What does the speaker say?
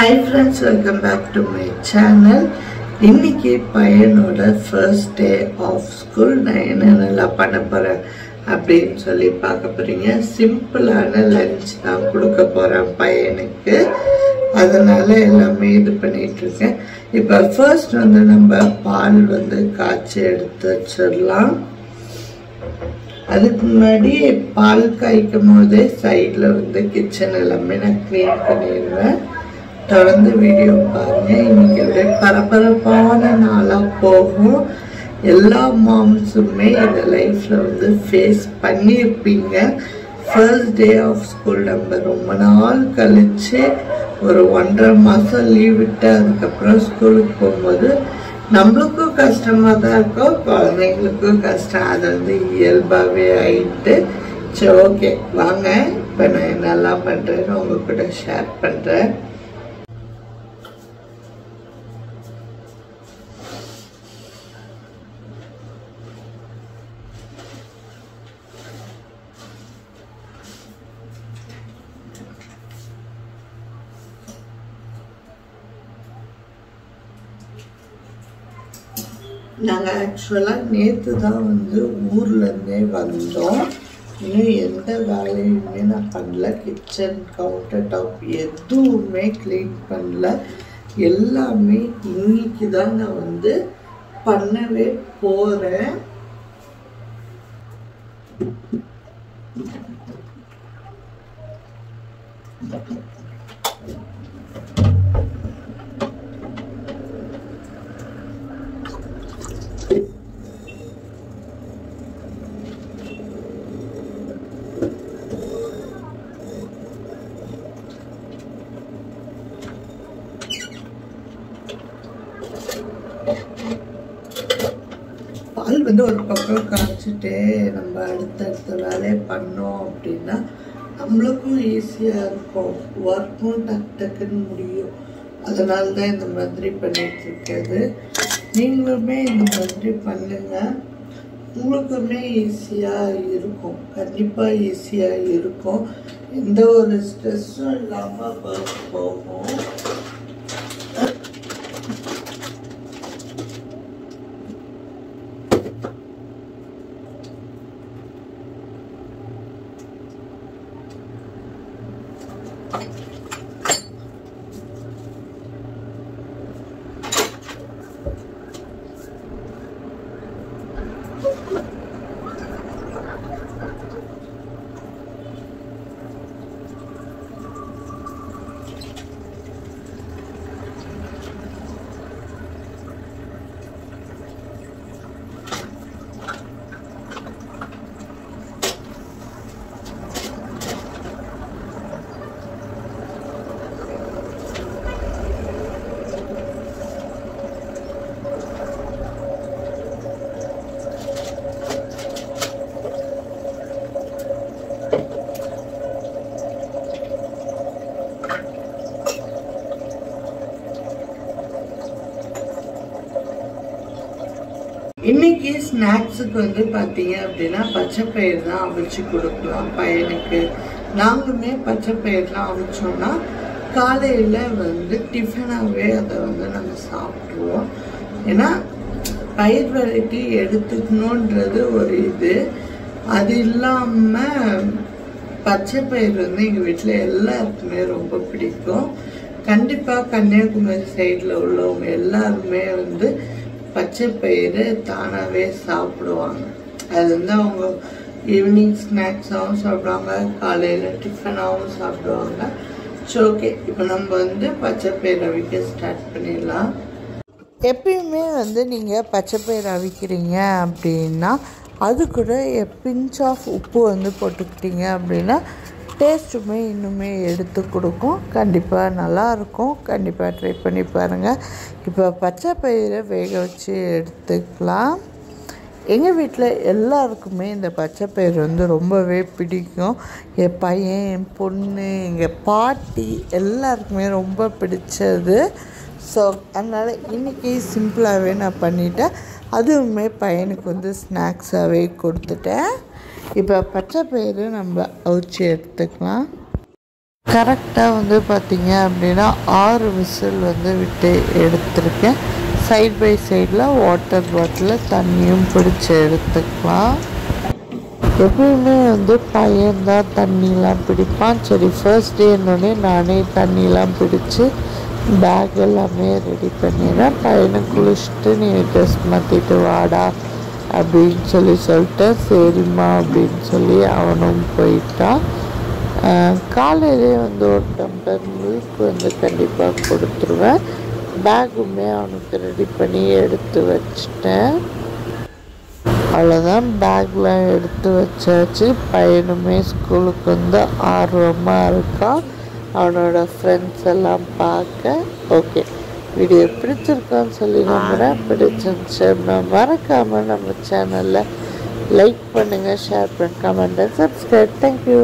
Hi friends, welcome back to my channel. இன்னைக்கு பையனோட first day of school நான் என்னென்னலாம் பண்ண போறேன் அப்படின்னு சொல்லி பார்க்க போறீங்க. சிம்பிளான லஞ்ச் தான் கொடுக்க போறேன் பையனுக்கு. அதனால எல்லாமே இது பண்ணிட்டு இருக்கேன். இப்போ ஃபர்ஸ்ட் வந்து நம்ம பால் வந்து காய்ச்சி எடுத்து வச்சிடலாம். அதுக்கு முன்னாடி பால் காய்க்கும் போதே சைடில் வந்து கிச்சன் எல்லாமே நான் க்ளீன் பண்ணிடுவேன். தொடர்ந்து வீடியோ பாருங்க. இன்னைக்கு பரபரப்பான நாளாக போகும். எல்லா மாம்ஸுமே இந்த லைஃப்பில் வந்து ஃபேஸ் பண்ணியிருப்பீங்க. ஃபர்ஸ்ட் டே ஆஃப் ஸ்கூல் நம்ம ரொம்ப நாள் கழித்து ஒரு 1.5 மாதம் லீவ் விட்டு அதுக்கப்புறம் ஸ்கூலுக்கு போகும்போது நம்மளுக்கும் கஷ்டமாக தான் இருக்கும், குழந்தைங்களுக்கும் கஷ்டம். அது வந்து இயல்பாகவே ஆகிட்டு. சரி, ஓகே வாங்க இப்போ நான் என்னெல்லாம் பண்ணுறேன்னு உங்கள் கூட ஷேர் பண்ணுறேன். நாங்கள் ஆக்சுவலாக நேற்று தான் வந்து ஊர்லேருந்தே வந்தோம். இன்னும் எந்த வேலையுமே நான் பண்ணல. கிச்சன் கவுண்டர் டாப் எதுவுமே க்ளீன் பண்ணல. எல்லாமே இன்னைக்கு தான் நான் வந்து பண்ணவே போகிறேன். பால் வந்து ஒரு பக்கம் காய்ச்சிட்டே நம்ம அடுத்தடுத்த வேலையை பண்ணோம் அப்படின்னா நம்மளுக்கும் ஈஸியாக இருக்கும், ஒர்க்கும் டக்குன்னு முடியும். அதனால தான் இந்த மாதிரி பண்ணிட்டு இருக்கிறது. நீங்களுமே இந்த மாதிரி பண்ணுங்க, உங்களுக்குமே ஈஸியாக இருக்கும். கண்டிப்பாக ஈஸியாக இருக்கும். எந்த ஒரு ஸ்ட்ரெஸ்ஸும் இல்லாமல் ஒர்க் போகும். இன்னைக்கு ஸ்நாக்ஸுக்கு வந்து பார்த்தீங்க அப்படின்னா பச்சை பயிர் தான் அவிச்சு கொடுக்கலாம் பையனுக்கு. நாங்களுமே பச்சை பயிர்லாம் அவிச்சோன்னா காலையில் வந்து டிஃபனாகவே அதை வந்து நம்ம சாப்பிட்ருவோம். ஏன்னா பயிர் வெரைட்டி எடுத்துக்கணுன்றது ஒரு இது. அது இல்லாமல் பச்சை பயிர் வந்து எங்கள் வீட்டில் எல்லாருக்குமே ரொம்ப பிடிக்கும். கண்டிப்பாக கன்னியாகுமரி சைடில் உள்ளவங்க எல்லாருமே வந்து பச்சை பயிறு தானாகவே சாப்பிடுவாங்க. அது வந்து அவங்க ஈவினிங் ஸ்நாக்ஸாகவும் சாப்பிடுவாங்க, காலையில் டிஃபனாகவும் சாப்பிடுவாங்க. ஸோ ஓகே, இப்போ நம்ம வந்து பச்சை பயிர் அவிக்க ஸ்டார்ட் பண்ணிடலாம். எப்பயுமே வந்து நீங்கள் பச்சை பயிர் அவிக்கிறீங்க அப்படின்னா அது கூட பிஞ்ச் ஆஃப் உப்பு வந்து போட்டுக்கிட்டீங்க அப்படின்னா டேஸ்ட்டுமே இன்னுமே எடுத்து கொடுக்கும். கண்டிப்பாக நல்லாயிருக்கும். கண்டிப்பாக ட்ரை பண்ணி பாருங்கள். இப்போ பச்சை பயிரை வேக வச்சு எடுத்துக்கலாம். எங்கள் வீட்டில் எல்லாருக்குமே இந்த பச்சை பயிர் வந்து ரொம்பவே பிடிக்கும். என் பையன், என் பொண்ணு, எங்கள் பாட்டி எல்லாருக்குமே ரொம்ப பிடிச்சது. ஸோ அதனால் இன்றைக்கி சிம்பிளாகவே நான் பண்ணிட்டேன். அதுவுமே பையனுக்கு வந்து ஸ்நாக்ஸாகவே கொடுத்துட்டேன். இப்போ பச்சை பயிறு நம்ம அவிச்சு எடுத்துக்கலாம். கரெக்டாக வந்து பார்த்திங்க அப்படின்னா 6 விசில் வந்து விட்டு எடுத்திருக்கேன். சைட் பை சைடில் வாட்டர் பாட்டிலில் தண்ணியும் பிடிச்சி எடுத்துக்கலாம். எப்பயுமே வந்து பையன்தான் தண்ணிலாம் பிடிப்பான். சரி, ஃபர்ஸ்ட் டேன்னொடனே நானே தண்ணிலாம் பிடிச்சி பேக் எல்லாமே ரெடி பண்ணிடுறேன். பையனை குளிச்சுட்டு நீ ட்ரெஸ் மாற்றிட்டு வாடா அப்படின்னு சொல்லிட்டேன். சரிம்மா அப்படின்னு சொல்லி அவனும் போயிட்டான். காலையிலே வந்து ஒரு டம்ளர் மில்க் வந்து கண்டிப்பாக கொடுத்துருவேன். பேக்குமே அவனுக்கு ரெடி பண்ணி எடுத்து வச்சிட்டேன். அவ்வளோதான், பேக்லாம் எடுத்து வச்சாச்சு. பையனுமே ஸ்கூலுக்கு வந்து ஆர்வமாக இருக்கான் அவனோட ஃப்ரெண்ட்ஸ் எல்லாம் பார்க்க. ஓகே, வீடியோ பிடிச்சிருக்கான்னு சொல்லி நம்புகிறேன். பிடிச்சிருந்துச்சு மறக்காமல் நம்ம சேனலில் லைக் பண்ணுங்கள், ஷேர் பண்ணுங்கள், கமெண்ட் அண்ட் சப்ஸ்கிரைப். தேங்க்யூ.